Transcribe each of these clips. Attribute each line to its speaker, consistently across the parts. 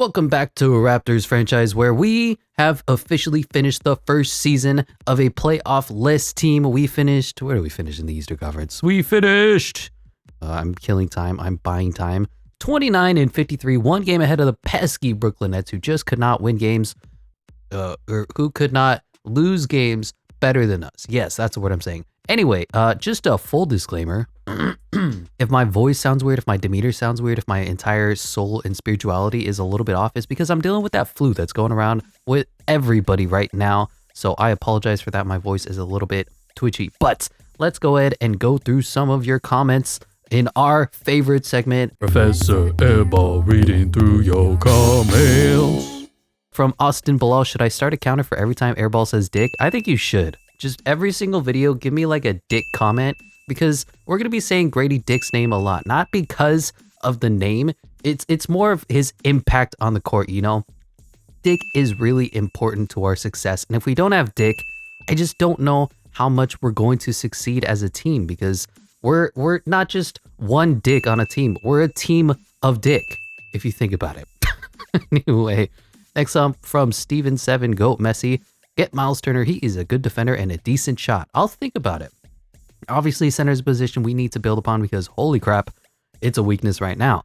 Speaker 1: Welcome back to a Raptors franchise where we have officially finished the first season of a playoff-less team. Where do we finish in the Eastern Conference? We finished! I'm killing time. I'm buying time. 29-53, one game ahead of the pesky Brooklyn Nets who just could not win games, or who could not lose games better than us. Yes, that's what I'm saying. Anyway, just a full disclaimer. If my voice sounds weird, if my demeanor sounds weird, if my entire soul and spirituality is a little bit off, it's because I'm dealing with that flu that's going around with everybody right now. So I apologize for that. My voice is a little bit twitchy, but let's go ahead and go through some of your comments in our favorite segment,
Speaker 2: Professor Airball reading through your comments.
Speaker 1: From Austin Bilal. Should I start a counter for every time Airball says dick? I think you should. Just every single video, give me like a dick comment, because we're going to be saying Grady Dick's name a lot. Not because of the name. It's more of his impact on the court, you know? Dick is really important to our success. And if we don't have Dick, I just don't know how much we're going to succeed as a team, because we're not just one Dick on a team. We're a team of Dick, if you think about it. Anyway, next up from Steven7 Goat Messi. Get Miles Turner. He is a good defender and a decent shot. I'll think about it. Obviously, center's a position we need to build upon because holy crap, it's a weakness right now.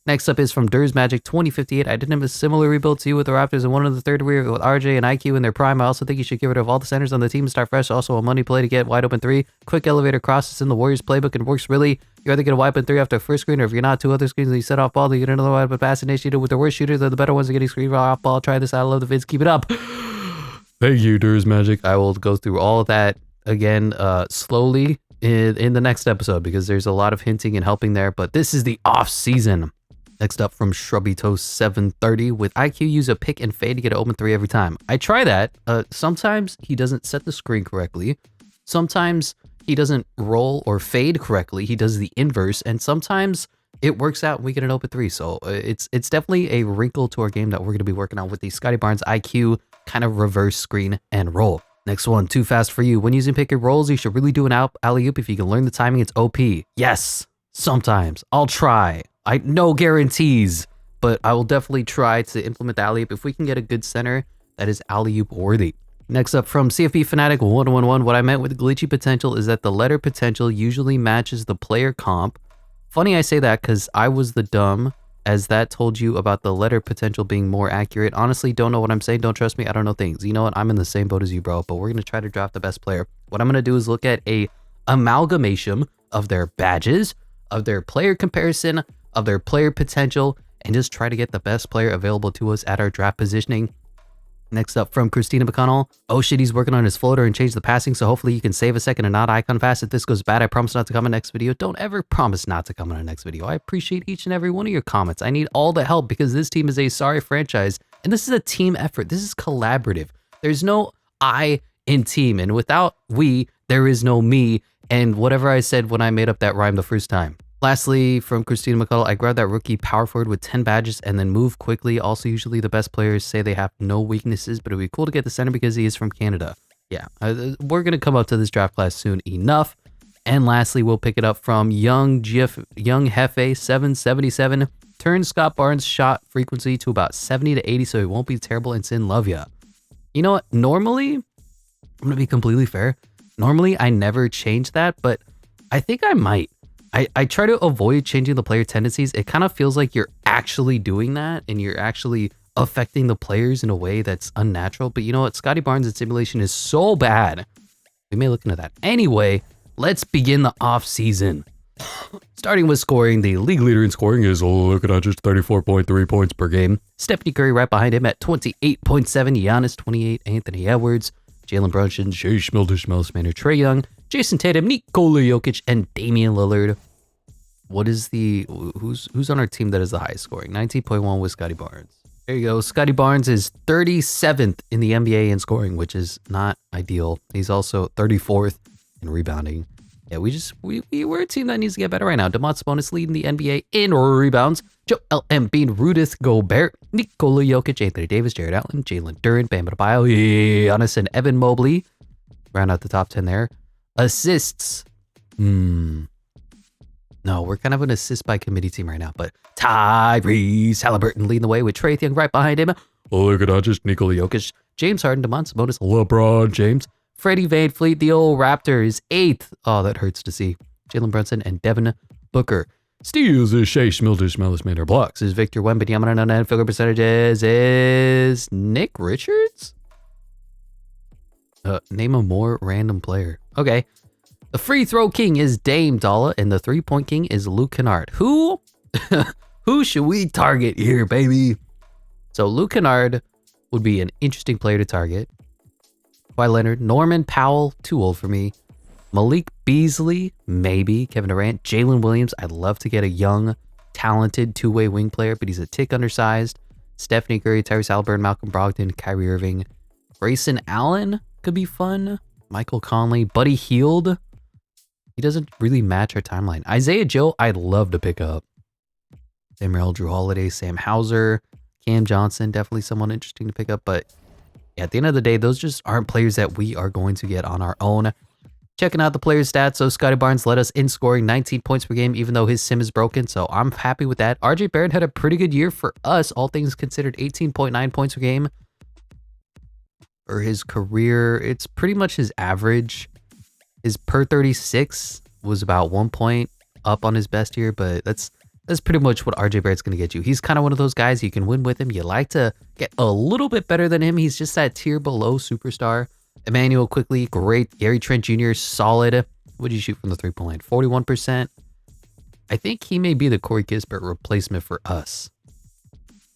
Speaker 1: Next up is from Durs Magic 2058. I didn't have a similar rebuild to you with the Raptors and one in the third year with RJ and IQ in their prime. I also think you should get rid of all the centers on the team and start fresh. Also a money play to get wide open three. Quick elevator crosses in the Warriors playbook and works really. You either get a wide open three after a first screen, or if you're not, two other screens and you set off ball, then you get another wide open pass initiated with the worst shooters. The better ones are getting screen off ball. Try this out. I love the vids. Keep it up.
Speaker 2: Thank you, Durs Magic.
Speaker 1: I will go through all of that again slowly in the next episode because there's a lot of hinting and helping there, but this is the off season. Next up from Shrubby Toast 730. With IQ, use a pick and fade to get an open three every time. I try that. Sometimes he doesn't set the screen correctly. Sometimes he doesn't roll or fade correctly. He does the inverse, and sometimes it works out and we get an open three. So it's definitely a wrinkle to our game that we're going to be working on with the Scotty Barnes IQ kind of reverse screen and roll. Next one, too fast for you. When using pick and rolls, you should really do an alley-oop. If you can learn the timing, it's OP. Yes, sometimes. I'll try. No guarantees, but I will definitely try to implement the alley-oop if we can get a good center that is alley-oop worthy. Next up from CFP Fanatic 111. What I meant with glitchy potential is that the letter potential usually matches the player comp. Funny I say that because I was the dumb as that told you about the letter potential being more accurate. Honestly, don't know what I'm saying. Don't trust me. I don't know things. You know what? I'm in the same boat as you, bro, but we're going to try to draft the best player. What I'm going to do is look at a amalgamation of their badges, of their player comparison, of their player potential, and just try to get the best player available to us at our draft positioning. Next up from Christina McConnell. Oh shit, he's working on his floater and change the passing, so hopefully you can save a second and not icon fast. If this goes bad, I promise not to come in next video. Don't ever promise not to come in our next video. I appreciate each and every one of your comments. I need all the help because this team is a sorry franchise, and this is a team effort. This is collaborative. There's no I in team, and without we, there is no me, and whatever I said when I made up that rhyme the first time. Lastly, from Christina McCullough, I grabbed that rookie power forward with 10 badges and then move quickly. Also, usually the best players say they have no weaknesses, but it'd be cool to get the center because he is from Canada. Yeah, we're going to come up to this draft class soon enough. And lastly, we'll pick it up from Young Hefe 777. Turn Scott Barnes' shot frequency to about 70 to 80 so he won't be terrible and Sin love ya. You know what? Normally, I'm going to be completely fair. Normally, I never change that, but I think I might. I try to avoid changing the player tendencies. It kind of feels like you're actually doing that and you're actually affecting the players in a way that's unnatural. But you know what? Scotty Barnes in simulation is so bad. We may look into that. Anyway, let's begin the off season. Starting with scoring, the league leader in scoring is looking at just 34.3 points per game. Stephanie Curry right behind him at 28.7. Giannis 28. Anthony Edwards, Jalen Brunson, Shea Schmilder, Manor, Trae Young, Jason Tatum, Nikola Jokic, and Damian Lillard. What is who's on our team that is the highest scoring? 19.1 with Scotty Barnes. There you go. Scotty Barnes is 37th in the NBA in scoring, which is not ideal. He's also 34th in rebounding. Yeah, we're a team that needs to get better right now. Domantas Sabonis leading the NBA in rebounds. Joel Embiid, Rudy Gobert, Nikola Jokic, Anthony Davis, Jared Allen, Jalen Duren, Bam Adebayo, Giannis, and Evan Mobley. Round out the top 10 there. Assists. No, we're kind of an assist by committee team right now, but Tyrese Halliburton leading the way with Trae Young right behind him.
Speaker 2: Oh, look at that, just
Speaker 1: Nikola Jokic, James Harden, DeMontis Sabonis,
Speaker 2: LeBron James.
Speaker 1: Freddie VanVleet, the old Raptors, 8th. Oh, that hurts to see. Jalen Brunson and Devin Booker.
Speaker 2: Steals is Shea Schmildish Manor blocks.
Speaker 1: This is Victor Wembanyama on net field goal percentages is Nick Richards? Name a more random player. Okay. The free throw king is Dame Dalla, and the 3-point king is Luke Kennard. Who should we target here, baby? So Luke Kennard would be an interesting player to target. Kawhi Leonard, Norman Powell, too old for me. Malik Beasley, maybe. Kevin Durant, Jalen Williams. I'd love to get a young, talented two-way wing player, but he's a tick undersized. Stephanie Curry, Tyrese Halliburton, Malcolm Brogdon, Kyrie Irving. Grayson Allen could be fun. Michael Conley, Buddy Hield. He doesn't really match our timeline. Isaiah Joe, I'd love to pick up. Sam Merrill, Drew Holiday, Sam Hauser, Cam Johnson, definitely someone interesting to pick up. But yeah, at the end of the day, those just aren't players that we are going to get on our own. Checking out the players' stats. So Scotty Barnes led us in scoring 19 points per game, even though his sim is broken. So I'm happy with that. RJ Barrett had a pretty good year for us, all things considered, 18.9 points per game. For his career, it's pretty much his average. His per 36 was about 1 point up on his best year, but that's pretty much what RJ Barrett's going to get you. He's kind of one of those guys you can win with him. You like to get a little bit better than him. He's just that tier below superstar. Emmanuel quickly, great. Gary Trent Jr., solid. What did you shoot from the 3-point line? 41%. I think he may be the Corey Kispert replacement for us.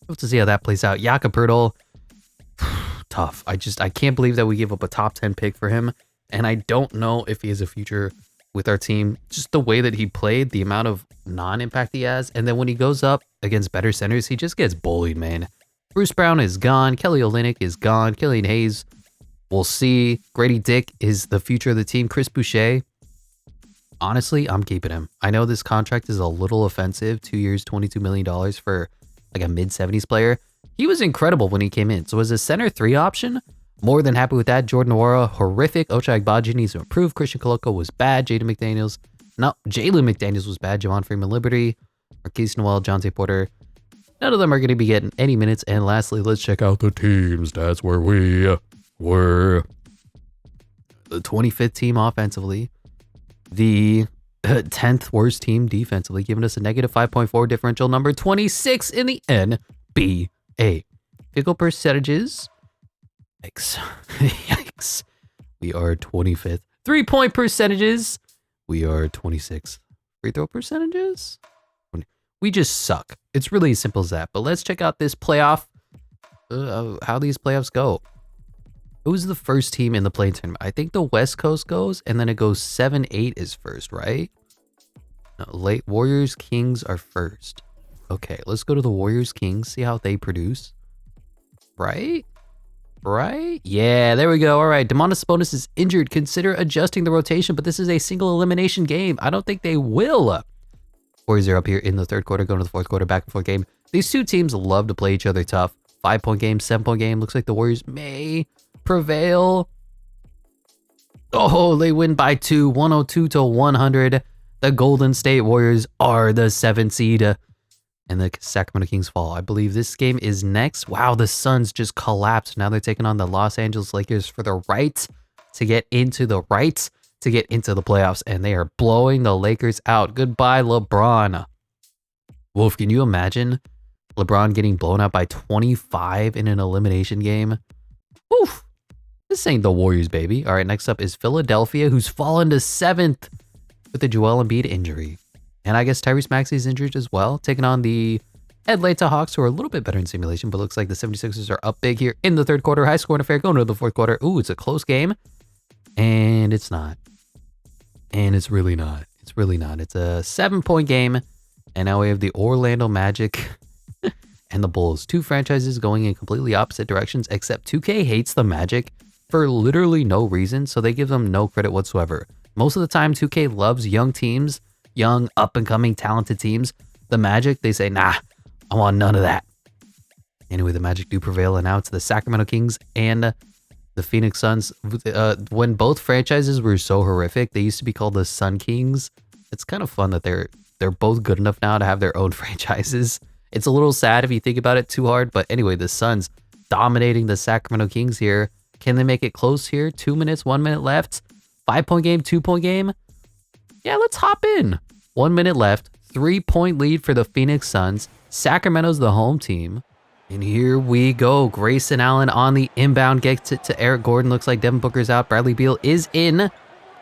Speaker 1: We'll have to see how that plays out. Jakob Poeltl, tough. I can't believe that we gave up a top 10 pick for him. And I don't know if he has a future with our team. Just the way that he played, the amount of non-impact he has. And then when he goes up against better centers, he just gets bullied, man. Bruce Brown is gone. Kelly Olynyk is gone. Killian Hayes, we'll see. Grady Dick is the future of the team. Chris Boucher, honestly, I'm keeping him. I know this contract is a little offensive. 2 years, $22 million for like a mid-70s player. He was incredible when he came in. So as a center 3 option, more than happy with that. Jordan Nwora, horrific. Ochai Agbaji needs to improve. Christian Koloko was bad. Jalen McDaniels was bad. Javon Freeman Liberty, Marquise Noel, Jonte Porter. None of them are going to be getting any minutes. And lastly, let's check out the team stats where we were the 25th team offensively, the 10th worst team defensively, giving us a negative 5.4 differential, number 26 in the NBA. Field goal percentages. Yikes. We are 25th. 3-point percentages. We are 26th. Free throw percentages. We just suck. It's really as simple as that. But let's check out this playoff. How these playoffs go. Who's the first team in the play tournament? I think the West Coast goes, and then it goes 7-8 is first, right? No, late Warriors, Kings are first. Okay, let's go to the Warriors, Kings, see how they produce. Right? Yeah, there we go. All right, Domantas Sabonis is injured. Consider adjusting the rotation, but this is a single elimination game. I don't think they will. Warriors are up here in the third quarter, going to the fourth quarter, back and forth game. These two teams love to play each other tough. 5-point game, 7-point game. Looks like the Warriors may prevail. Oh, they win by 2, 102-100. The Golden State Warriors are the 7th seed. And the Sacramento Kings fall. I believe this game is next. Wow, the Suns just collapsed. Now they're taking on the Los Angeles Lakers for the right to get into the playoffs. And they are blowing the Lakers out. Goodbye, LeBron. Wolf, can you imagine LeBron getting blown out by 25 in an elimination game? Oof. This ain't the Warriors, baby. All right, next up is Philadelphia, who's fallen to 7th with the Joel Embiid injury. And I guess Tyrese Maxey's injured as well, taking on the Atlanta Hawks, who are a little bit better in simulation, but looks like the 76ers are up big here in the third quarter. High scoring affair going to the fourth quarter. Ooh, it's a close game. And it's not. And it's really not. It's really not. It's a 7-point game. And now we have the Orlando Magic and the Bulls. Two franchises going in completely opposite directions, except 2K hates the Magic for literally no reason, so they give them no credit whatsoever. Most of the time, 2K loves young teams, young, up-and-coming, talented teams. The Magic, they say, nah, I want none of that. Anyway, the Magic do prevail, and now it's the Sacramento Kings and the Phoenix Suns. When both franchises were so horrific, they used to be called the Sun Kings. It's kind of fun that they're They're both good enough now to have their own franchises. It's a little sad if you think about it too hard. But anyway, the Suns dominating the Sacramento Kings here. Can they make it close here? 2 minutes, 1 minute left. 5-point game, 2-point game. Yeah, let's hop in. 1 minute left. 3-point lead for the Phoenix Suns. Sacramento's the home team. And here we go. Grayson Allen on the inbound. Gets it to Eric Gordon. Looks like Devin Booker's out. Bradley Beal is in.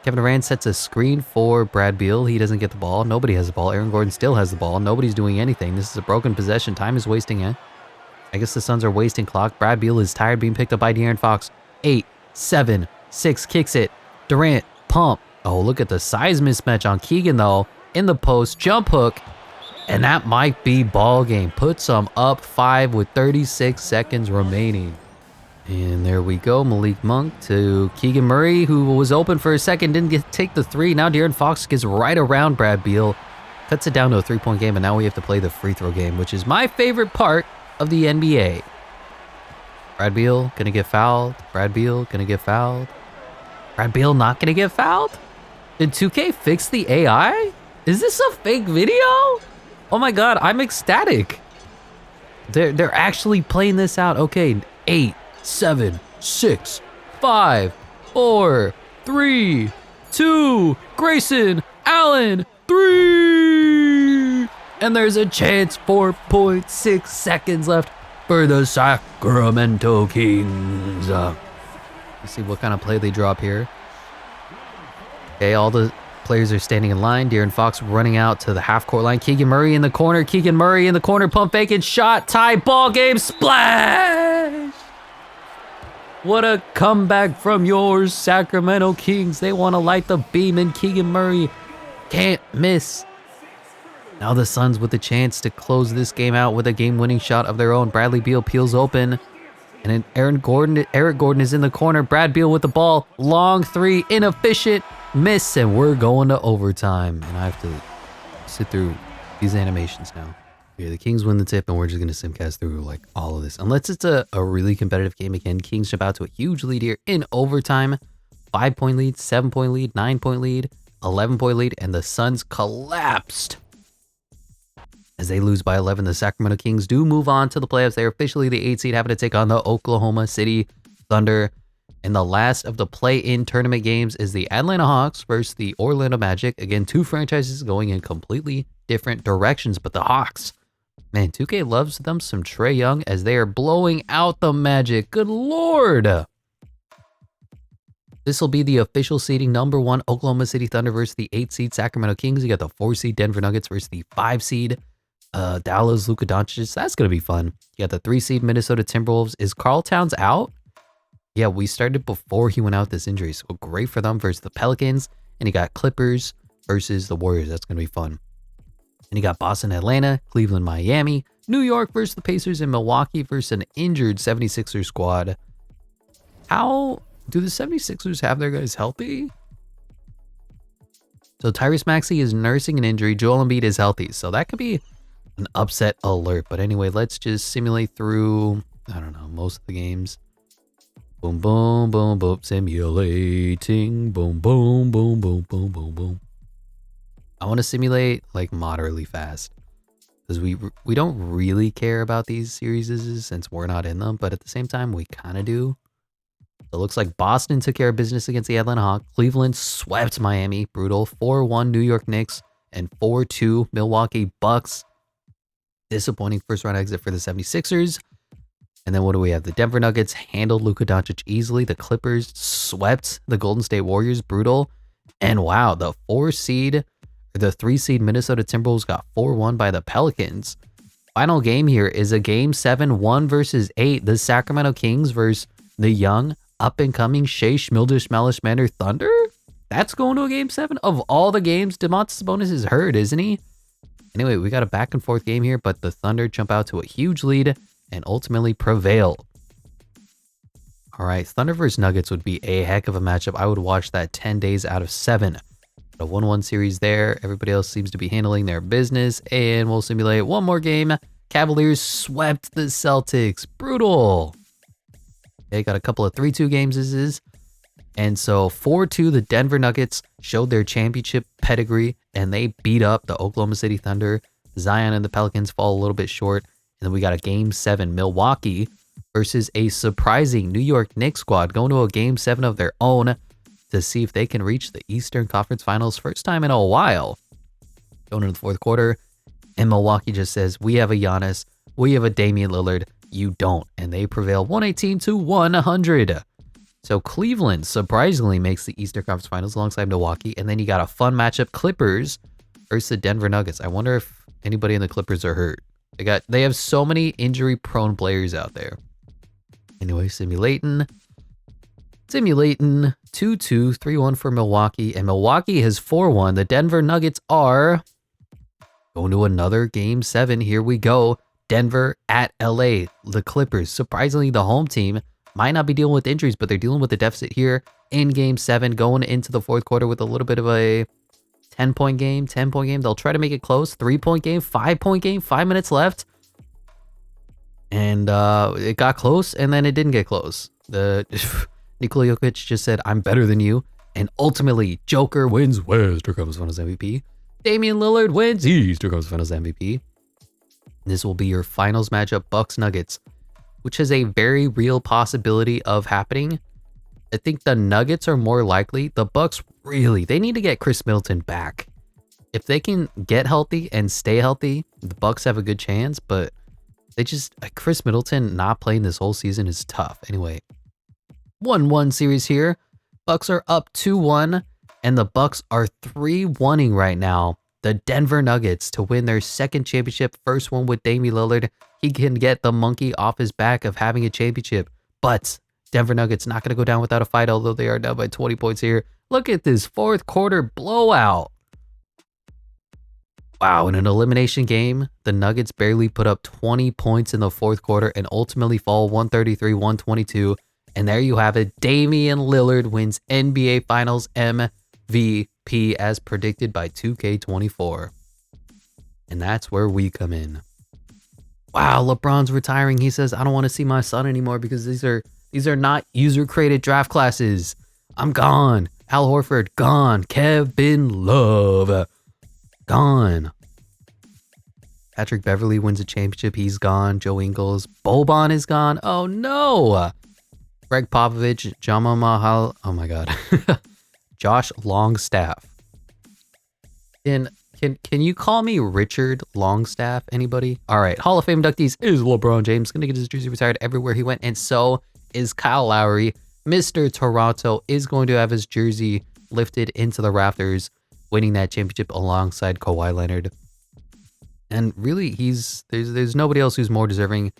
Speaker 1: Kevin Durant sets a screen for Brad Beal. He doesn't get the ball. Nobody has the ball. Aaron Gordon still has the ball. Nobody's doing anything. This is a broken possession. Time is wasting it. I guess the Suns are wasting clock. Brad Beal is tired being picked up by De'Aaron Fox. 8, 7, 6, kicks it. Durant, pump. Oh, look at the size mismatch on Keegan, though. In the post, jump hook. And that might be ball game. Puts them up 5 with 36 seconds remaining. And there we go. Malik Monk to Keegan Murray, who was open for a second, didn't take the 3. Now De'Aaron Fox gets right around Brad Beal. Cuts it down to a 3-point game, and now we have to play the free throw game, which is my favorite part of the NBA. Brad Beal gonna get fouled. Brad Beal gonna get fouled. Brad Beal not gonna get fouled? Did 2K fix the AI? Is this a fake video? Oh my god, I'm ecstatic. They're actually playing this out. Okay, 8, 7, 6, 5, 4, 3, 2, Grayson Allen, 3! And there's a chance, 4.6 seconds left for the Sacramento Kings. Let's see what kind of play they drop here. Okay, all the players are standing in line. De'Aaron Fox running out to the half-court line. Keegan Murray in the corner. Keegan Murray in the corner. Pump fake and shot. Tie ball game. Splash! What a comeback from your Sacramento Kings. They want to light the beam, and Keegan Murray can't miss. Now the Suns with the chance to close this game out with a game-winning shot of their own. Bradley Beal peels open. And then Eric Gordon is in the corner. Brad Beal with the ball. Long 3. Inefficient. Miss. And we're going to overtime. And I have to sit through these animations now. Yeah, the Kings win the tip, and we're just going to simcast through like all of this. Unless it's a really competitive game again. Kings jump out to a huge lead here in overtime. 5-point lead, 7-point lead, 9-point lead, 11-point lead. And the Suns collapsed. As they lose by 11, the Sacramento Kings do move on to the playoffs. They're officially the 8th seed, having to take on the Oklahoma City Thunder. And the last of the play-in tournament games is the Atlanta Hawks versus the Orlando Magic. Again, 2 franchises going in completely different directions. But the Hawks, man, 2K loves them some Trae Young as they are blowing out the Magic. Good Lord. This will be the official seeding. Number 1, Oklahoma City Thunder versus the 8th seed Sacramento Kings. You got the 4 seed Denver Nuggets versus the 5 seed Dallas, Luka Doncic. That's going to be fun. You got the 3 seed Minnesota Timberwolves. Is Karl Towns out? Yeah, we started before he went out with this injury. So great for them versus the Pelicans. And you got Clippers versus the Warriors. That's going to be fun. And you got Boston, Atlanta, Cleveland, Miami, New York versus the Pacers, and Milwaukee versus an injured 76ers squad. How do the 76ers have their guys healthy? So Tyrese Maxey is nursing an injury. Joel Embiid is healthy. So that could be an upset alert. But anyway, let's just simulate through, I don't know, most of the games. Boom, boom, boom, boom. Simulating. Boom, boom, boom, boom, boom, boom, boom. I want to simulate like moderately fast. Because we don't really care about these series since we're not in them. But at the same time, we kind of do. So it looks like Boston took care of business against the Atlanta Hawks. Cleveland swept Miami. Brutal. 4-1 New York Knicks. And 4-2 Milwaukee Bucks. Disappointing first round exit for the 76ers. And then what do we have? The Denver Nuggets handled Luka Doncic easily. The Clippers swept the Golden State Warriors. Brutal. And wow, the 3 seed Minnesota Timberwolves got 4-1 by the Pelicans. Final game here is a game 7, 1 versus 8. The Sacramento Kings versus the young, up-and-coming Shea Schmilder Thunder? That's going to a game 7? Of all the games, Domantas Sabonis is hurt, isn't he? Anyway, we got a back-and-forth game here, but the Thunder jump out to a huge lead and ultimately prevail. All right, Thunder versus Nuggets would be a heck of a matchup. I would watch that 10 days out of 7. A 1-1 series there. Everybody else seems to be handling their business, and we'll simulate one more game. Cavaliers swept the Celtics. Brutal. They got a couple of 3-2 games. This is And so 4-2, the Denver Nuggets showed their championship pedigree and they beat up the Oklahoma City Thunder. Zion and the Pelicans fall a little bit short. And then we got a Game 7 Milwaukee versus a surprising New York Knicks squad going to a Game 7 of their own to see if they can reach the Eastern Conference Finals first time in a while. Going into the fourth quarter, and Milwaukee just says, we have a Giannis, we have a Damian Lillard, you don't. And they prevail 118-100. So Cleveland surprisingly makes the Eastern Conference Finals alongside Milwaukee. And then you got a fun matchup, Clippers versus the Denver Nuggets. I wonder if anybody in the Clippers are hurt. They have so many injury-prone players out there. Anyway, simulating 2-2, 3-1 for Milwaukee. And Milwaukee has 4-1. The Denver Nuggets are going to another Game 7. Here we go. Denver at LA. The Clippers, surprisingly the home team, might not be dealing with injuries, but they're dealing with the deficit here in Game 7, going into the fourth quarter with a little bit of a 10-point game. They'll try to make it close. 3-point game, 5-point game, 5 minutes left. And it got close, and then it didn't get close. Nikola Jokic just said, I'm better than you. And ultimately, Joker wins Western Conference Finals MVP. Damian Lillard wins Eastern Conference Finals MVP. This will be your finals matchup, Bucks-Nuggets, which has a very real possibility of happening. I think the Nuggets are more likely. The Bucks really, they need to get Chris Middleton back. If they can get healthy and stay healthy, the Bucks have a good chance, but Chris Middleton not playing this whole season is tough. Anyway, 1-1 series here. Bucks are up 2-1, and the Bucks are 3-1ing right now the Denver Nuggets to win their second championship. First one with Damian Lillard. He can get the monkey off his back of having a championship, but Denver Nuggets not going to go down without a fight, although they are down by 20 points here. Look at this fourth quarter blowout. Wow, in an elimination game, the Nuggets barely put up 20 points in the fourth quarter and ultimately fall 133-122. And there you have it. Damian Lillard wins NBA Finals MVP as predicted by 2K24. And that's where we come in. Wow, LeBron's retiring. He says, I don't want to see my son anymore because these are not user-created draft classes. I'm gone. Al Horford, gone. Kevin Love, gone. Patrick Beverly wins a championship. He's gone. Joe Ingles. Boban is gone. Oh, no. Greg Popovich, Jama Mahal. Oh, my God. Josh Longstaff. Can you call me Richard Longstaff? Anybody? All right. Hall of Fame inductees is LeBron James. Going to get his jersey retired everywhere he went. And so is Kyle Lowry. Mr. Toronto is going to have his jersey lifted into the rafters, winning that championship alongside Kawhi Leonard. And really, there's nobody else who's more deserving.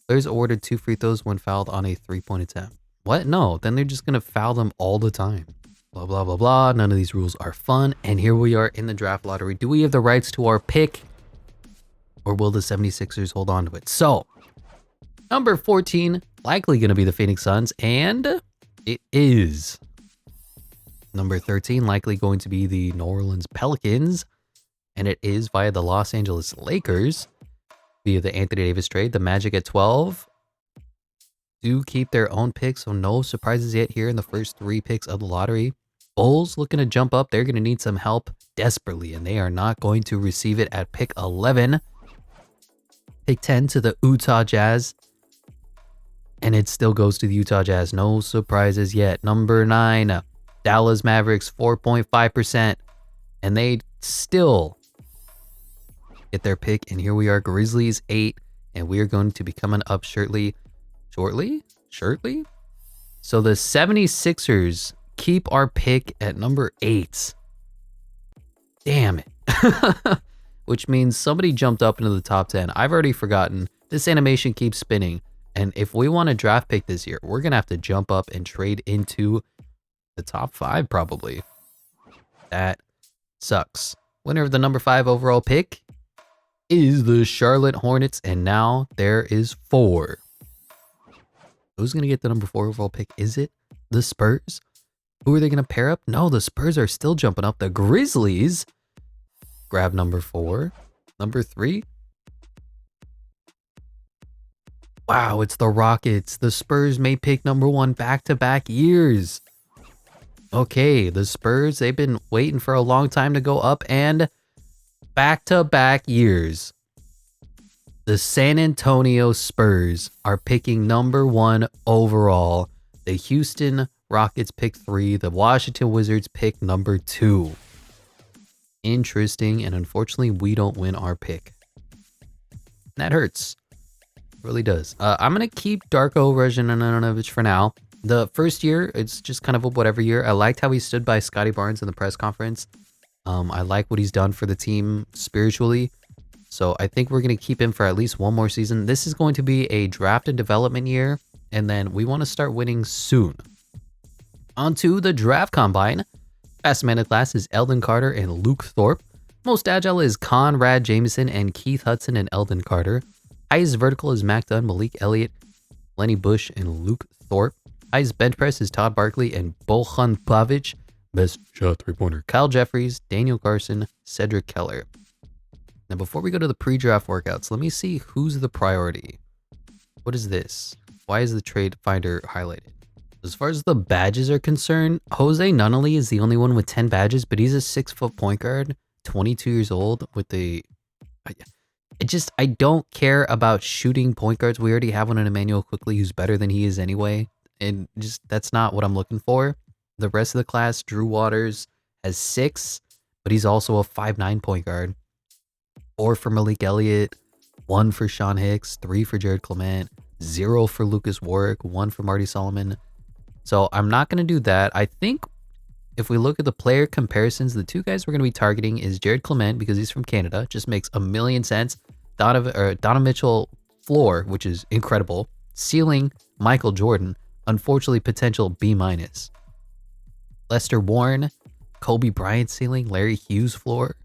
Speaker 1: Players awarded 2 free throws when fouled on a 3-point attempt. What? No, then they're just going to foul them all the time. Blah, blah, blah, blah. None of these rules are fun. And here we are in the draft lottery. Do we have the rights to our pick? Or will the 76ers hold on to it? So, number 14, likely going to be the Phoenix Suns. And it is. Number 13, likely going to be the New Orleans Pelicans. And it is via the Los Angeles Lakers. Via the Anthony Davis trade. The Magic at 12. Do keep their own picks, so no surprises yet here in the first 3 picks of the lottery. Bulls looking to jump up. They're going to need some help desperately, and they are not going to receive it at pick 11. Pick 10 to the Utah Jazz, and it still goes to the Utah Jazz. No surprises yet. Number 9, Dallas Mavericks, 4.5%, and they still get their pick, and here we are, Grizzlies 8, and we are going to be coming up shortly. So the 76ers keep our pick at number 8. Damn it. Which means somebody jumped up into the top 10. I've already forgotten. This animation keeps spinning. And if we want a draft pick this year, we're going to have to jump up and trade into the top 5 probably. That sucks. Winner of the number 5 overall pick is the Charlotte Hornets. And now there is 4. Who's going to get the number 4 overall pick? Is it the Spurs? Who are they going to pair up? No, the Spurs are still jumping up. The Grizzlies grab number 4. Number 3. Wow, it's the Rockets. The Spurs may pick number 1 back-to-back years. Okay, the Spurs, they've been waiting for a long time to go up, and back-to-back years, the San Antonio Spurs are picking #1 overall. The Houston Rockets pick 3. The Washington Wizards pick #2. Interesting, and unfortunately, we don't win our pick. That hurts. It really does. I'm going to keep Darko Rajanovich for now. The first year, it's just kind of a whatever year. I liked how he stood by Scotty Barnes in the press conference. I like what he's done for the team spiritually. So I think we're going to keep him for at least one more season. This is going to be a draft and development year, and then we want to start winning soon. On to the draft combine. Fastest man in class is Eldon Carter and Luke Thorpe. Most agile is Conrad Jameson and Keith Hudson and Eldon Carter. Highest vertical is Mac Dunn, Malik Elliott, Lenny Bush, and Luke Thorpe. Highest bench press is Todd Barkley and Bojan Pavic.
Speaker 2: Best shot 3-pointer.
Speaker 1: Kyle Jeffries, Daniel Carson, Cedric Keller. Now, before we go to the pre-draft workouts, let me see who's the priority. What is this? Why is the trade finder highlighted? As far as the badges are concerned, Jose Nunnally is the only one with 10 badges, but he's a 6-foot point guard, 22 years old with the... I don't care about shooting point guards. We already have one in Emmanuel Quickly who's better than he is anyway. And just, that's not what I'm looking for. The rest of the class, Drew Waters has 6, but he's also a 5'9" point guard. 4 for Malik Elliott, 1 for Sean Hicks, 3 for Jared Clement, 0 for Lucas Warwick, 1 for Marty Solomon. So I'm not going to do that. I think if we look at the player comparisons, the 2 guys we're going to be targeting is Jared Clement because he's from Canada. Just makes a million sense. Donovan Mitchell floor, which is incredible. Ceiling, Michael Jordan. Unfortunately, potential B-. Lester Warren, Kobe Bryant ceiling, Larry Hughes floor.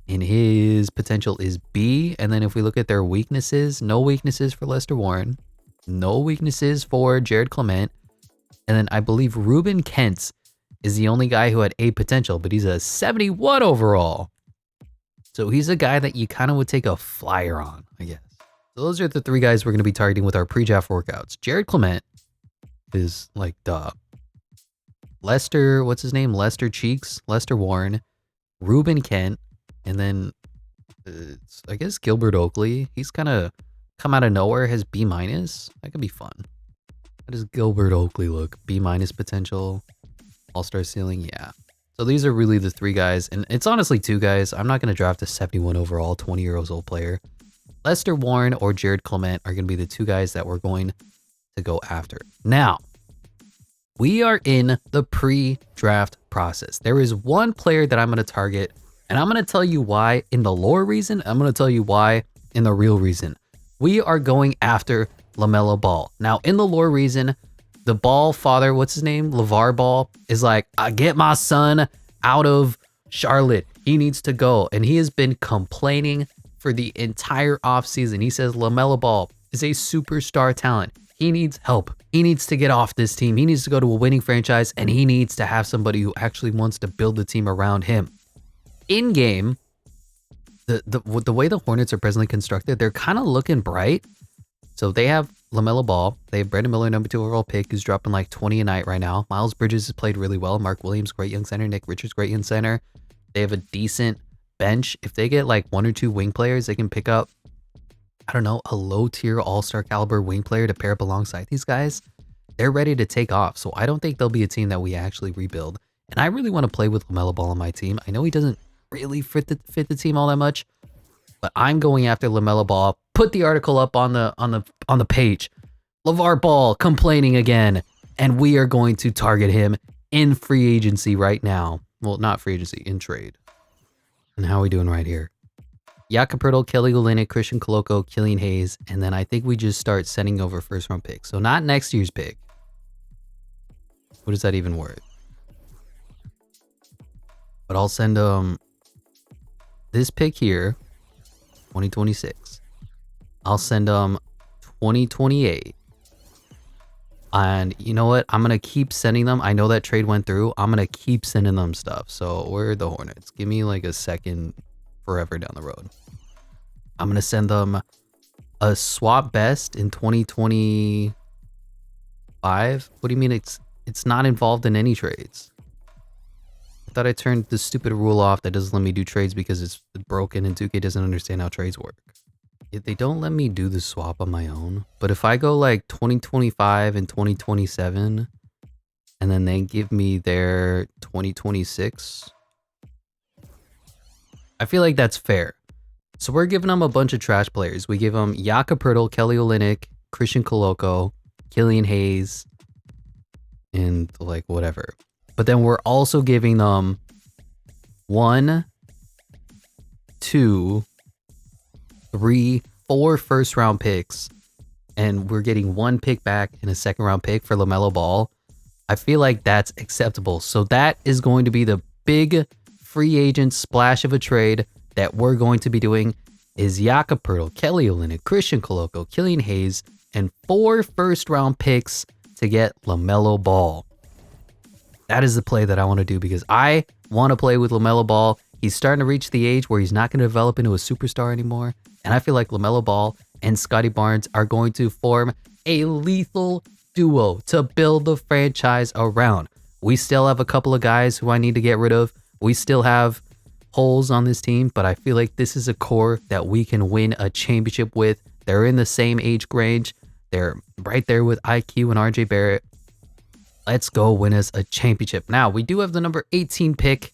Speaker 1: And his potential is B. And then if we look at their weaknesses, no weaknesses for Lester Warren. No weaknesses for Jared Clement. And then I believe Ruben Kent is the only guy who had A potential, but he's a 71 overall. So he's a guy that you kind of would take a flyer on, I guess. So those are the 3 guys we're going to be targeting with our pre-draft workouts. Jared Clement is like, duh. Lester, what's his name? Lester Cheeks, Lester Warren, Ruben Kent, and then I guess Gilbert Oakley. He's kind of come out of nowhere, has B-. That could be fun. How does Gilbert Oakley look? B- potential, all-star ceiling, yeah. So these are really the 3 guys, and it's honestly 2 guys. I'm not going to draft a 71 overall, 20 years old player. Lester Warren or Jared Clement are going to be the 2 guys that we're going to go after. Now, we are in the pre-draft process. There is one player that I'm going to target, and I'm going to tell you why in the lore reason. I'm going to tell you why in the real reason. We are going after LaMelo Ball. Now, in the lore reason, the Ball father, what's his name? LeVar Ball, is like, I get my son out of Charlotte. He needs to go. And he has been complaining for the entire offseason. He says LaMelo Ball is a superstar talent. He needs help. He needs to get off this team. He needs to go to a winning franchise, and he needs to have somebody who actually wants to build the team around him. In game, the way the Hornets are presently constructed, they're kind of looking bright. So they have LaMelo Ball. They have Brandon Miller, #2 overall pick, who's dropping like 20 a night right now. Miles Bridges has played really well. Mark Williams, great young center. Nick Richards, great young center. They have a decent bench. If they get like 1 or 2 wing players, they can pick up, I don't know, a low tier all-star caliber wing player to pair up alongside these guys. They're ready to take off. So I don't think they'll be a team that we actually rebuild. And I really want to play with LaMelo Ball on my team. I know he doesn't really fit the team all that much, but I'm going after LaMelo Ball. Put the article up on the page. LeVar Ball complaining again, and we are going to target him in free agency right now. Well, not free agency, in trade. And how are we doing right here? Jakob Poeltl, Kelly Olynyk, Christian Koloko, Killian Hayes, and then I think we just start sending over first round picks. So not next year's pick. What is that even worth? But I'll send this pick here, 2026. I'll send 2028. And you know what? I'm going to keep sending them. I know that trade went through. I'm going to keep sending them stuff. So where are the Hornets? Give me like a second forever down the road. I'm going to send them a swap best in 2025. What do you mean it's not involved in any trades? Thought I turned the stupid rule off that doesn't let me do trades because it's broken and 2K doesn't understand how trades work. They don't let me do the swap on my own. But if I go like 2025 and 2027, and then they give me their 2026, I feel like that's fair. So we're giving them a bunch of trash players. We give them Jakob Poeltl, Kelly Olynyk, Christian Koloko, Killian Hayes, and like whatever. But then we're also giving them 1, 2, 3, 4 first round picks, and we're getting 1 pick back and a second round pick for LaMelo Ball. I feel like that's acceptable. So that is going to be the big free agent splash of a trade that we're going to be doing is Jakob Poeltl, Kelly Olynyk, Christian Koloko, Killian Hayes, and 4 first round picks to get LaMelo Ball. That is the play that I want to do because I want to play with LaMelo Ball. He's starting to reach the age where he's not going to develop into a superstar anymore. And I feel like LaMelo Ball and Scotty Barnes are going to form a lethal duo to build the franchise around. We still have a couple of guys who I need to get rid of. We still have holes on this team, but I feel like this is a core that we can win a championship with. They're in the same age range. They're right there with IQ and RJ Barrett. Let's go win us a championship. Now, we do have the number 18 pick.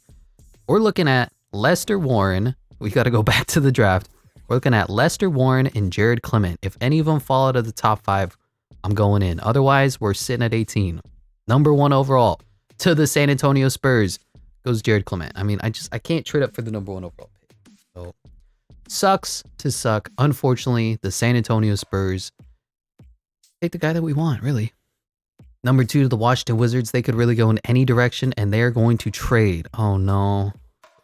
Speaker 1: We're looking at Lester Warren. We got to go back to the draft. We're looking at Lester Warren and Jared Clement. If any of them fall out of the top 5, I'm going in. Otherwise, we're sitting at 18. Number 1 overall to the San Antonio Spurs goes Jared Clement. I mean, I can't trade up for the number 1 overall pick. So, sucks to suck. Unfortunately, the San Antonio Spurs take the guy that we want, really. Number 2 to the Washington Wizards. They could really go in any direction, and they're going to trade. Oh, no.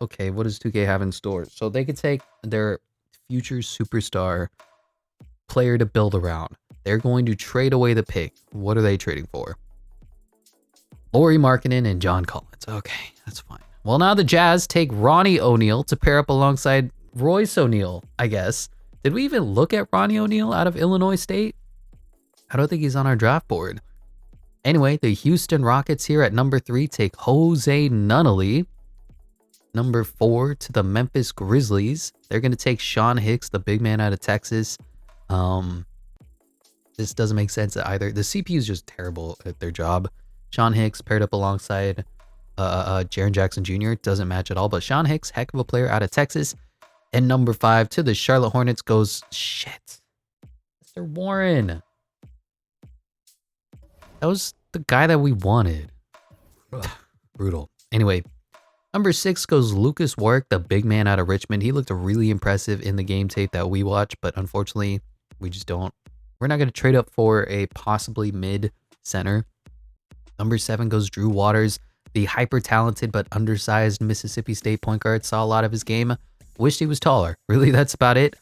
Speaker 1: Okay, what does 2K have in store? So they could take their future superstar player to build around. They're going to trade away the pick. What are they trading for? Lauri Markkanen and John Collins. Okay, that's fine. Well, now the Jazz take Ronnie O'Neal to pair up alongside Royce O'Neal, I guess. Did we even look at Ronnie O'Neal out of Illinois State? I don't think he's on our draft board. Anyway, the Houston Rockets here at number 3 take Jose Nunnally. Number 4 to the Memphis Grizzlies. They're going to take Sean Hicks, the big man out of Texas. This doesn't make sense either. The CPU is just terrible at their job. Sean Hicks paired up alongside Jaren Jackson Jr. Doesn't match at all. But Sean Hicks, heck of a player out of Texas. And number 5 to the Charlotte Hornets goes, shit, Mr. Warren. That was the guy that we wanted. Ugh, brutal. Anyway, number 6 goes Lucas Warrick, the big man out of Richmond. He looked really impressive in the game tape that we watched, but unfortunately, we just don't. We're not going to trade up for a possibly mid center. Number 7 goes Drew Waters, the hyper-talented but undersized Mississippi State point guard. Saw a lot of his game. Wished he was taller. Really, that's about it.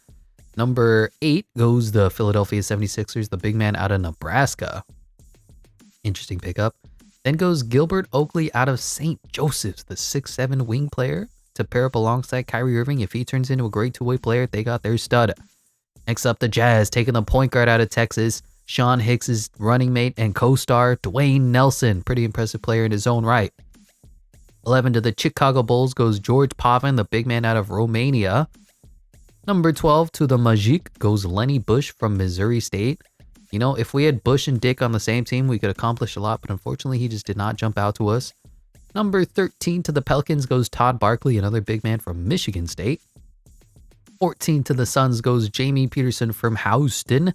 Speaker 1: Number 8 goes the Philadelphia 76ers, the big man out of Nebraska. Interesting pickup. Then goes Gilbert Oakley out of St. Joseph's, the 6'7" wing player, to pair up alongside Kyrie Irving. If he turns into a great two-way player, they got their stud. Next up, the Jazz, taking the point guard out of Texas, Sean Hicks' running mate and co-star, Dwayne Nelson. Pretty impressive player in his own right. 11 to the Chicago Bulls goes George Pavin, the big man out of Romania. Number 12 to the Magic goes Lenny Bush from Missouri State. You know, if we had Bush and Dick on the same team, we could accomplish a lot, but unfortunately, he just did not jump out to us. Number 13 to the Pelicans goes Todd Barkley, another big man from Michigan State. 14 to the Suns goes Jamie Peterson from Houston.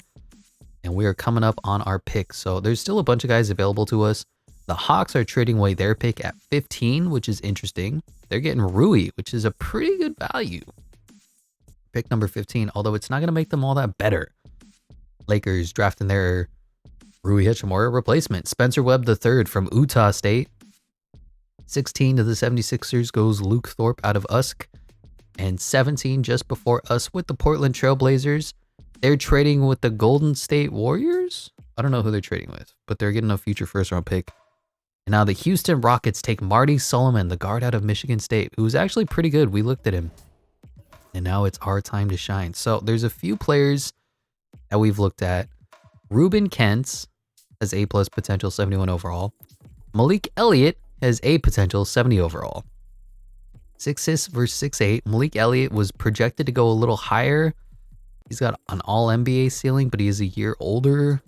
Speaker 1: And we are coming up on our pick. So there's still a bunch of guys available to us. The Hawks are trading away their pick at 15, which is interesting. They're getting Rui, which is a pretty good value. Pick number 15, although it's not going to make them all that better. Lakers drafting their Rui Hachimura replacement. Spencer Webb III from Utah State. 16 to the 76ers goes Luke Thorpe out of Usk. And 17 just before us with the Portland Trailblazers. They're trading with the Golden State Warriors? I don't know who they're trading with, but they're getting a future first round pick. And now the Houston Rockets take Marty Solomon, the guard out of Michigan State, who's actually pretty good. We looked at him. And now it's our time to shine. So there's a few players that we've looked at. Ruben Kentz has A+ potential, 71 overall. Malik Elliott has A potential, 70 overall. 6'6" versus 6'8". Malik Elliott was projected to go a little higher. He's got an all NBA ceiling, but he is a year older.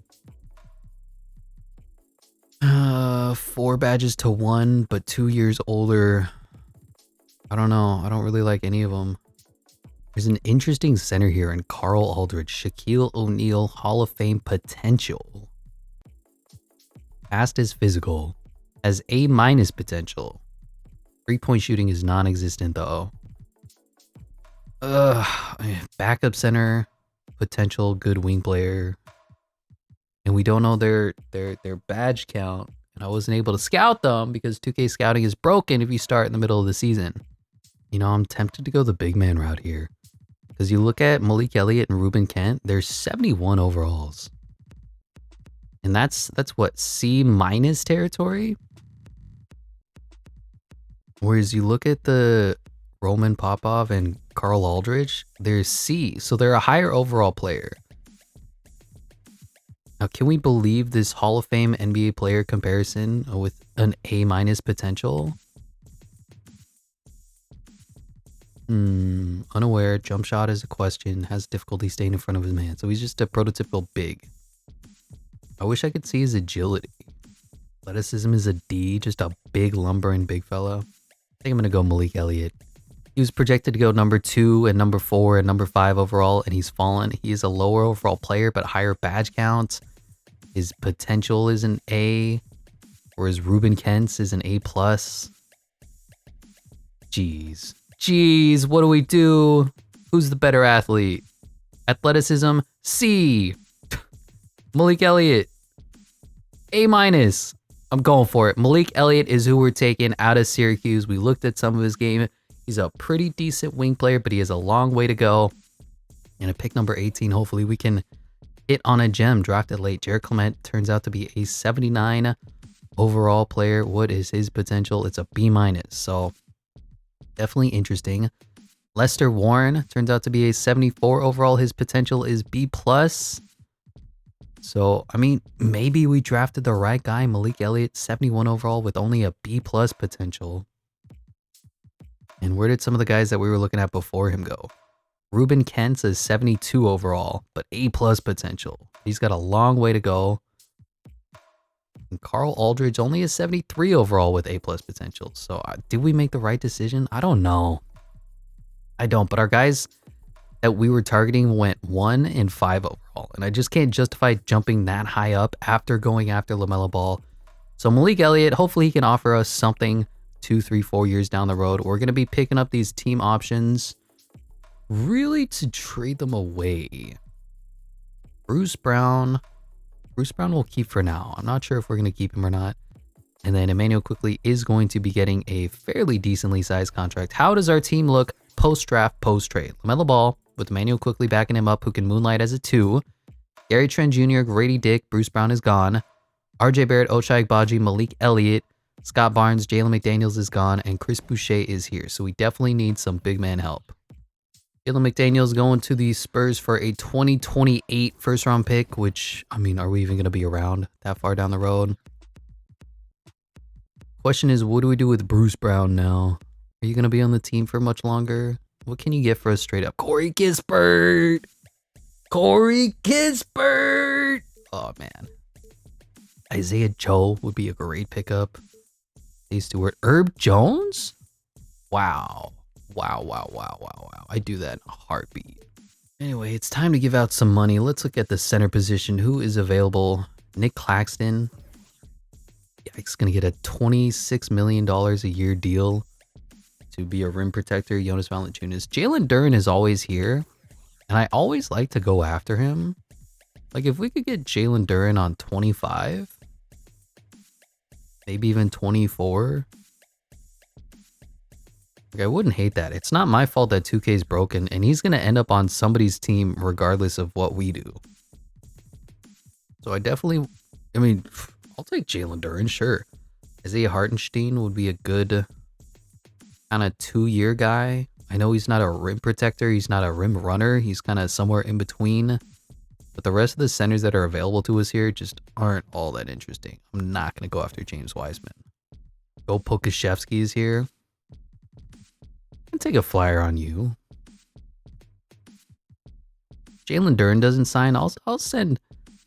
Speaker 1: 4 badges to 1, but 2 years older. I don't know. I don't really like any of them. There's an interesting center here in Carl Aldridge, Shaquille O'Neal, Hall of Fame potential. Fast as physical. Has A- potential. 3-point shooting is non-existent though. Backup center, potential good wing player. And we don't know their badge count. And I wasn't able to scout them because 2K scouting is broken if you start in the middle of the season. You know, I'm tempted to go the big man route here. Because you look at Malik Elliott and Ruben Kent, they're 71 overalls. And that's what, C- territory? Whereas you look at the Roman Popov and Carl Aldridge, they're C. So they're a higher overall player. Now, can we believe this Hall of Fame NBA player comparison with an A- potential? Unaware, jump shot is a question, has difficulty staying in front of his man. So he's just a prototypical big. I wish I could see his agility. Athleticism is a D, just a big lumbering big fella. I think I'm going to go Malik Elliott. He was projected to go number 2 and number 4 and number 5 overall, and he's fallen. He is a lower overall player, but higher badge count. His potential is an A, whereas Ruben Kent's is an A+. Jeez, what do we do? Who's the better athlete? Athleticism, C. Malik Elliott, A-. I'm going for it. Malik Elliott is who we're taking out of Syracuse. We looked at some of his game. He's a pretty decent wing player, but he has a long way to go. And at pick number 18, hopefully we can hit on a gem drafted late. Jared Clement turns out to be a 79 overall player. What is his potential? It's a B-. So definitely interesting. Lester Warren turns out to be a 74 overall. His potential is B+. So, I mean, maybe we drafted the right guy. Malik Elliott, 71 overall with only a B+ potential. And where did some of the guys that we were looking at before him go? Ruben Kent's is 72 overall, but A+ potential. He's got a long way to go. And Carl Aldridge only is 73 overall with A+ potential. So did we make the right decision? I don't know. I don't, but our guys that we were targeting went 1 and 5 overall. And I just can't justify jumping that high up after going after LaMelo Ball. So Malik Elliott, hopefully he can offer us something 2, 3, 4 years down the road. We're going to be picking up these team options really to trade them away. Bruce Brown we'll keep for now. I'm not sure if we're going to keep him or not. And then Emmanuel Quickley is going to be getting a fairly decently sized contract. How does our team look post-draft, post-trade? LaMelo Ball with Emmanuel Quickley backing him up, who can moonlight as a 2. Gary Trent Jr., Grady Dick, Bruce Brown is gone. RJ Barrett, Ochai Agbaji, Malik Elliott, Scott Barnes, Jalen McDaniels is gone, and Chris Boucher is here. So we definitely need some big man help. Jalen McDaniels going to the Spurs for a 2028 first-round pick, which, I mean, are we even going to be around that far down the road? Question is, what do we do with Bruce Brown now? Are you going to be on the team for much longer? What can you get for us straight up? Corey Kispert! Corey Kispert! Oh, man. Isaiah Joe would be a great pickup. Hey, Stewart. Herb Jones? Wow. Wow. I do that in a heartbeat. Anyway, it's time to give out some money. Let's look at the center position. Who is available? Nick Claxton. Yeah, he's going to get a $26 million a year deal to be a rim protector. Jonas Valanciunas. Jalen Duren is always here, and I always like to go after him. Like, if we could get Jalen Duren on 25, maybe even 24, like, I wouldn't hate that. It's not my fault that 2K is broken, and he's going to end up on somebody's team regardless of what we do. So I mean, I'll take Jalen Duren, sure. Isaiah Hartenstein would be a good kind of 2-year guy. I know he's not a rim protector. He's not a rim runner. He's kind of somewhere in between. But the rest of the centers that are available to us here just aren't all that interesting. I'm not going to go after James Wiseman. Go Pokashevsky is here. I'll take a flyer on you. Jalen Duren doesn't sign. I'll send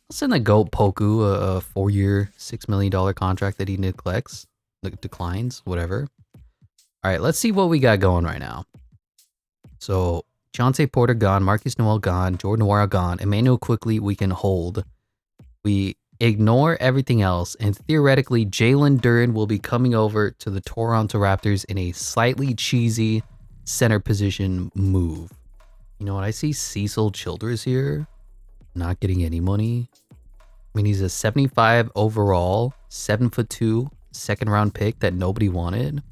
Speaker 1: the GOAT Poku a 4-year, $6 million contract that he neglects, declines, whatever. All right, let's see what we got going right now. So Chauncey Porter gone, Marcus Noel gone, Jordan Nwora gone, Emmanuel Quickly we can hold. We ignore everything else, and theoretically Jalen Duren will be coming over to the Toronto Raptors in a slightly cheesy center position move. You know what? I see Cecil Childress here, not getting any money. I mean, he's a 75 overall, 7'2", second round pick that nobody wanted.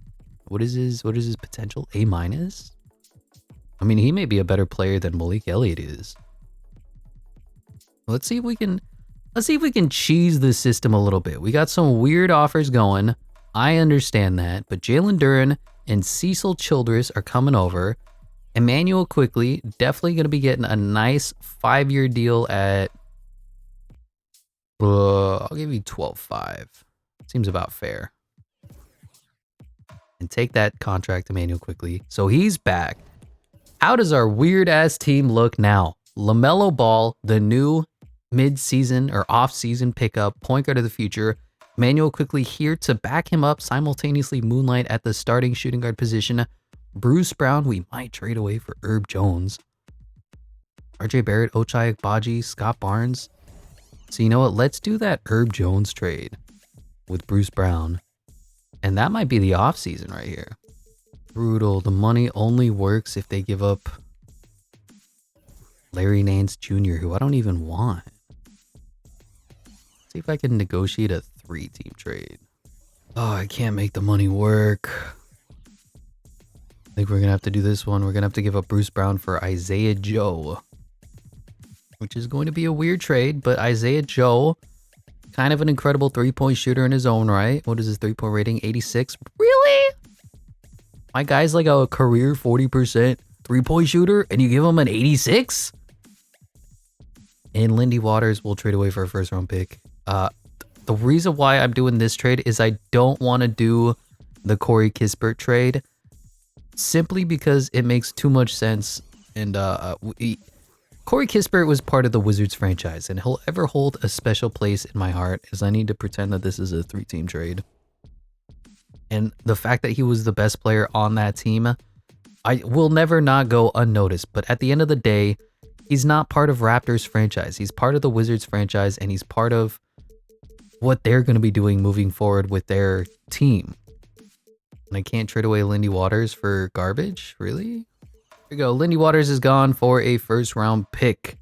Speaker 1: What is his potential? A-? I mean, he may be a better player than Malik Elliott is. Let's see if we can cheese the system a little bit. We got some weird offers going. I understand that, but Jalen Duren and Cecil Childress are coming over. Emmanuel Quickly definitely going to be getting a nice 5-year deal at I'll give you 12.5. Seems about fair. And take that contract, Emmanuel Quickly. So he's back. How does our weird ass team look now? LaMelo Ball, the new mid-season or off-season pickup, point guard of the future. Emmanuel Quickly here to back him up, simultaneously moonlight at the starting shooting guard position. Bruce Brown, we might trade away for Herb Jones. RJ Barrett, Ochai Agbaji, Scott Barnes. So you know what? Let's do that Herb Jones trade with Bruce Brown. And that might be the offseason right here. Brutal. The money only works if they give up Larry Nance Jr., who I don't even want. See if I can negotiate a 3-team trade. Oh, I can't make the money work. I think we're going to have to do this one. We're going to have to give up Bruce Brown for Isaiah Joe, which is going to be a weird trade, but Isaiah Joe, kind of an incredible three-point shooter in his own right. What is his three-point rating? 86. Really? My guy's like a career 40% three-point shooter, and you give him an 86? And Lindy Waters will trade away for a first-round pick. The reason why I'm doing this trade is I don't want to do the Corey Kispert trade, simply because it makes too much sense. And Corey Kispert was part of the Wizards franchise, and he'll ever hold a special place in my heart, as I need to pretend that this is a 3-team trade. And the fact that he was the best player on that team, I will never not go unnoticed. But at the end of the day, he's not part of Raptors franchise. He's part of the Wizards franchise, and he's part of what they're going to be doing moving forward with their team. And I can't trade away Lindy Waters for garbage? Really? Here we go. Lindy Waters is gone for a first-round pick.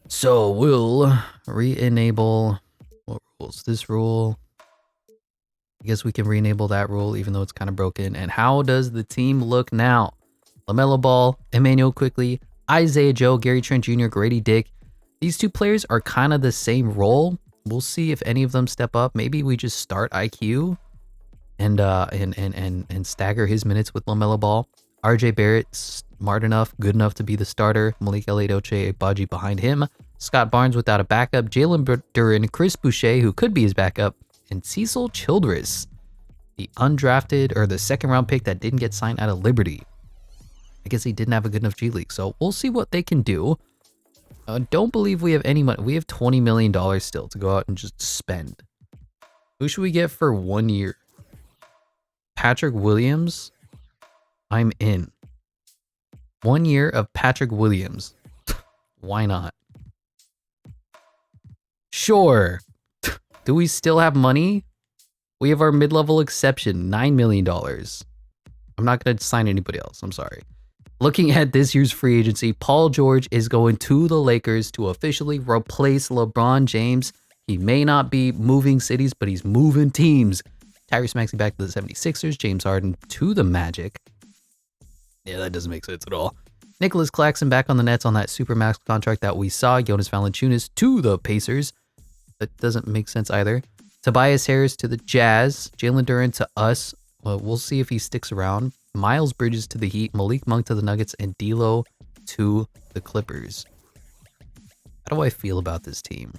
Speaker 1: So we'll re-enable... What rules? This rule. I guess we can re-enable that rule, even though it's kind of broken. And how does the team look now? LaMelo Ball, Emmanuel Quickly, Isaiah Joe, Gary Trent Jr., Grady Dick. These two players are kind of the same role. We'll see if any of them step up. Maybe we just start IQ and stagger his minutes with LaMelo Ball. RJ Barrett, smart enough, good enough to be the starter. Malik Elliott, Ochai Agbaji behind him. Scott Barnes without a backup. Jalen Duren, Chris Boucher, who could be his backup. And Cecil Childress, the undrafted or the second-round pick that didn't get signed out of Liberty. I guess he didn't have a good enough G League. So we'll see what they can do. Don't believe we have any money. We have $20 million still to go out and just spend. Who should we get for 1 year? Patrick Williams? I'm in. 1 year of Patrick Williams. Why not? Sure. Do we still have money? We have our mid-level exception, $9 million. I'm not going to sign anybody else. I'm sorry. Looking at this year's free agency, Paul George is going to the Lakers to officially replace LeBron James. He may not be moving cities, but he's moving teams. Tyrese Maxey back to the 76ers. James Harden to the Magic. Yeah, that doesn't make sense at all. Nicholas Claxton back on the Nets on that Supermax contract that we saw. Jonas Valanciunas to the Pacers. That doesn't make sense either. Tobias Harris to the Jazz. Jalen Duren to us. Well, we'll see if he sticks around. Miles Bridges to the Heat. Malik Monk to the Nuggets. And D'Lo to the Clippers. How do I feel about this team?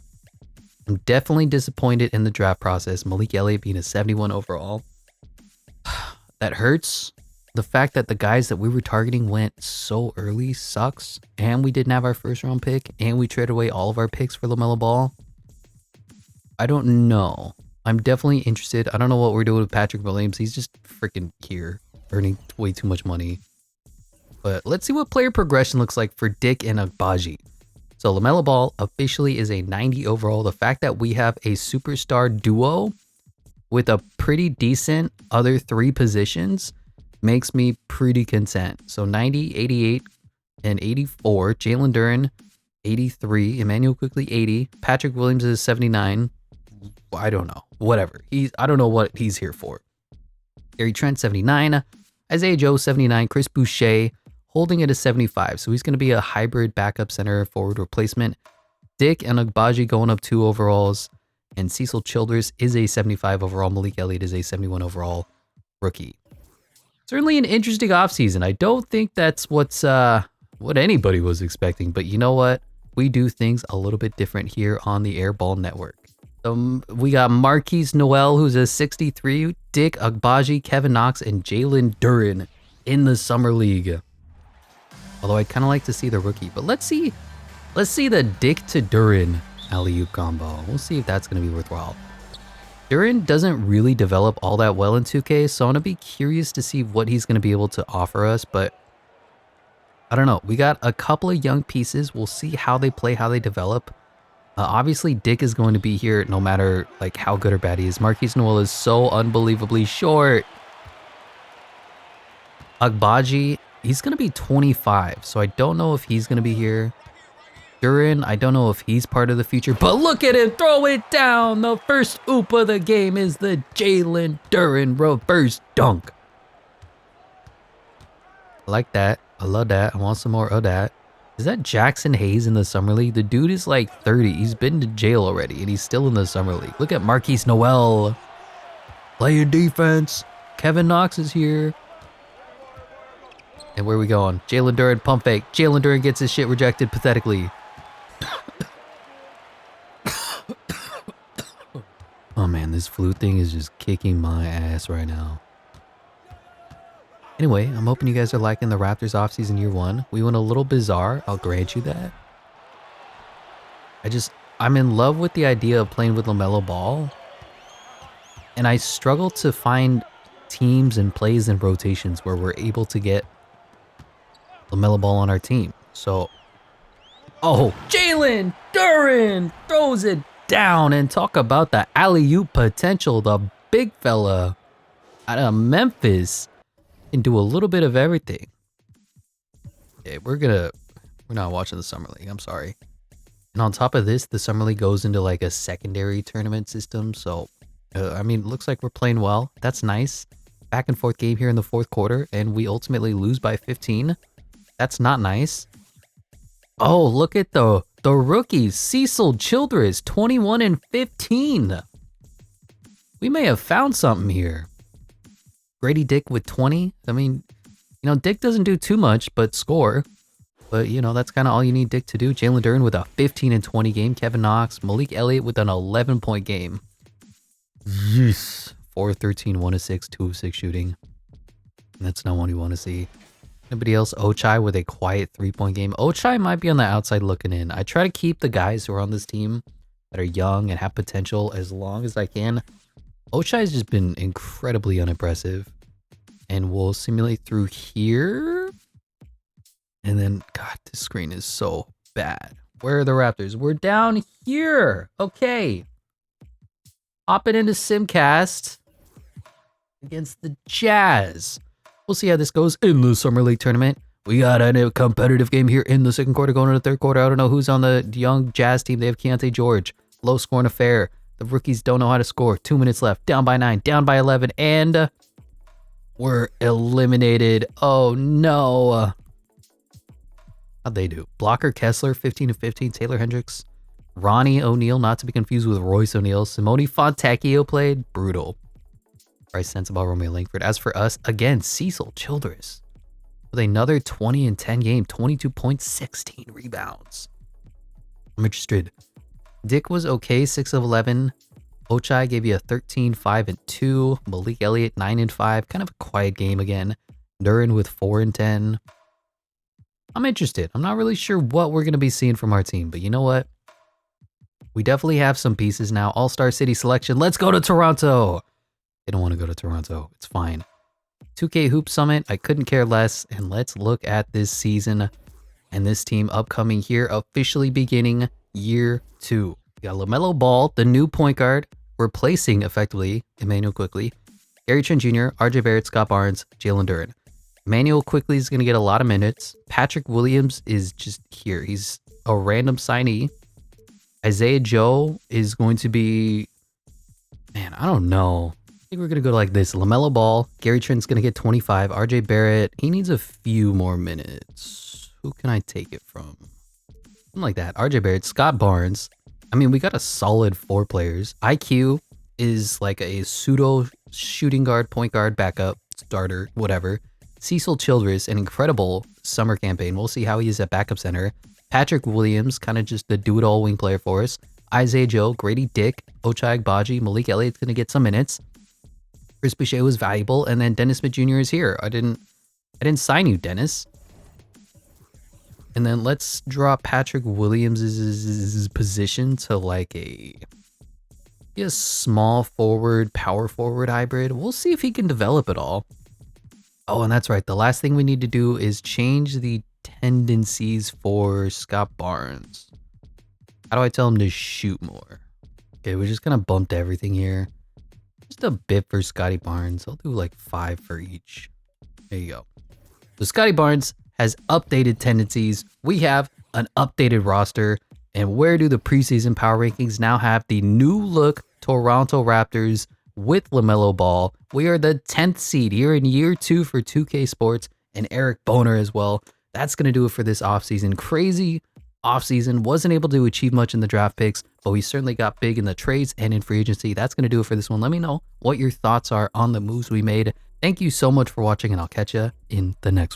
Speaker 1: I'm definitely disappointed in the draft process. Malik Elliott being a 71 overall. That hurts. the fact that the guys that we were targeting went so early sucks. And we didn't have our first round pick. And we traded away all of our picks for LaMelo Ball. I don't know. I'm definitely interested. I don't know what we're doing with Patrick Williams. He's just freaking here, earning way too much money. But let's see what player progression looks like for Dick and Agbaji. So LaMelo Ball officially is a 90 overall. The fact that we have a superstar duo with a pretty decent other three positions makes me pretty content. So 90, 88, and 84. Jalen Duren, 83. Emmanuel Quickly, 80. Patrick Williams is 79. I don't know. Whatever. I don't know what he's here for. Gary Trent, 79. Isaiah Joe, 79. Chris Boucher, holding it at 75. So he's going to be a hybrid backup center forward replacement. Dick and Agbaji going up 2 overalls. And Cecil Childers is a 75 overall. Malik Elliott is a 71 overall rookie. Certainly an interesting offseason. I don't think that's what anybody was expecting. But you know what? We do things a little bit different here on the Airball Network. We got Marquise Noel, who's a 63, Dick Agbaji, Kevin Knox, and Jalen Duren in the Summer League. Although I'd kind of like to see the rookie. But let's see the Dick to Duren alley-oop combo. We'll see if that's going to be worthwhile. Duren doesn't really develop all that well in 2K, so I'm going to be curious to see what he's going to be able to offer us. But I don't know. We got a couple of young pieces. We'll see how they play, how they develop. Obviously, Dick is going to be here no matter like how good or bad he is. Marquise Noel is so unbelievably short. Agbaji, he's going to be 25, so I don't know if he's going to be here. Duren, I don't know if he's part of the future, but look at him throw it down. The first oop of the game is the Jalen Duren reverse dunk. I like that. I love that. I want some more of that. Is that Jackson Hayes in the Summer League? The dude is like 30. He's been to jail already, and he's still in the Summer League. Look at Marquise Noel. Playing defense. Kevin Knox is here. And where are we going? Jalen Duren, pump fake. Jalen Duren gets his shit rejected pathetically. Oh man, this flu thing is just kicking my ass right now. Anyway, I'm hoping you guys are liking the Raptors offseason year 1. We went a little bizarre, I'll grant you that. I'm in love with the idea of playing with LaMelo Ball. And I struggle to find teams and plays and rotations where we're able to get LaMelo Ball on our team. So, oh, Jalen Duren throws it down, and talk about the alley-oop potential. The big fella out of Memphis can do a little bit of everything. Yeah, we're not watching the Summer League. I'm sorry. And on top of this, the Summer League goes into like a secondary tournament system. So, I mean, it looks like we're playing well. That's nice. Back and forth game here in the 4th quarter, and we ultimately lose by 15. That's not nice. Oh, look at the rookies. Cecil Childress, 21 and 15. We may have found something here. Grady Dick with 20. I mean, you know, Dick doesn't do too much but score. But, you know, that's kind of all you need Dick to do. Jalen Duren with a 15 and 20 game. Kevin Knox. Malik Elliott with an 11-point game. Yes. 4-13, 1-6, 2-6 shooting. That's not what you want to see. Anybody else? Ochai with a quiet 3-point game. Ochai might be on the outside looking in. I try to keep the guys who are on this team that are young and have potential as long as I can. Ochai's just been incredibly unimpressive. And we'll simulate through here. And then, God, this screen is so bad. Where are the Raptors? We're down here. Okay. Hopping into Simcast against the Jazz. We'll see how this goes in the Summer League tournament. We got a competitive game here in the 2nd quarter, going into the 3rd quarter. I don't know who's on the young Jazz team. They have Keontae George. Low scoring affair. The rookies don't know how to score. 2 minutes left. Down by 9. Down by 11. And we're eliminated. Oh, no. How'd they do? Blocker Kessler, 15 and 15. Taylor Hendricks. Ronnie O'Neal, not to be confused with Royce O'Neal. Simone Fontecchio played. Brutal. Bryce Sensabaugh, Romeo Langford. As for us, again, Cecil Childress with another 20 and 10 game, 22 points, 16 rebounds. I'm interested. Dick was okay, 6 of 11. Ochai gave you a 13, 5 and 2. Malik Elliott, 9 and 5. Kind of a quiet game again. Duran with 4 and 10. I'm interested. I'm not really sure what we're going to be seeing from our team, but you know what? We definitely have some pieces now. All-Star City selection. Let's go to Toronto. They don't want to go to Toronto. It's fine. 2K Hoop Summit. I couldn't care less. And let's look at this season and this team upcoming here, officially beginning year 2. We got LaMelo Ball, the new point guard, replacing effectively Emmanuel Quickley, Gary Trent Jr., RJ Barrett, Scott Barnes, Jalen Duren. Emmanuel Quickley is going to get a lot of minutes. Patrick Williams is just here. He's a random signee. Isaiah Joe is going to be, man, I don't know. I think we're going to go like this. LaMelo Ball, Gary Trent's going to get 25. RJ Barrett, he needs a few more minutes. Who can I take it from? Something like that. RJ Barrett, Scott Barnes. I mean, we got a solid 4 players. IQ is like a pseudo shooting guard, point guard, backup, starter, whatever. Cecil Childress, an incredible summer campaign. We'll see how he is at backup center. Patrick Williams, kind of just the do-it-all wing player for us. Isaiah Joe, Grady Dick, Ochai Agbaji, Malik Elliott's going to get some minutes. Chris Boucher was valuable, and then Dennis Smith Jr. is here. I didn't sign you, Dennis. And then let's drop Patrick Williams' position to like a small forward, power forward hybrid. We'll see if he can develop it all. Oh, and that's right. The last thing we need to do is change the tendencies for Scott Barnes. How do I tell him to shoot more? Okay, we're just gonna bump everything here. Just a bit for Scotty Barnes. I'll do like 5 for each. There you go. So Scotty Barnes has updated tendencies. We have an updated roster. And where do the preseason power rankings now have the new look Toronto Raptors with LaMelo Ball? We are the 10th seed here in year 2 for 2K Sports and Eric Boner as well. That's going to do it for this offseason. Crazy offseason. Wasn't able to achieve much in the draft picks, but we certainly got big in the trades and in free agency. That's going to do it for this one. Let me know what your thoughts are on the moves we made. Thank you so much for watching, and I'll catch you in the next one.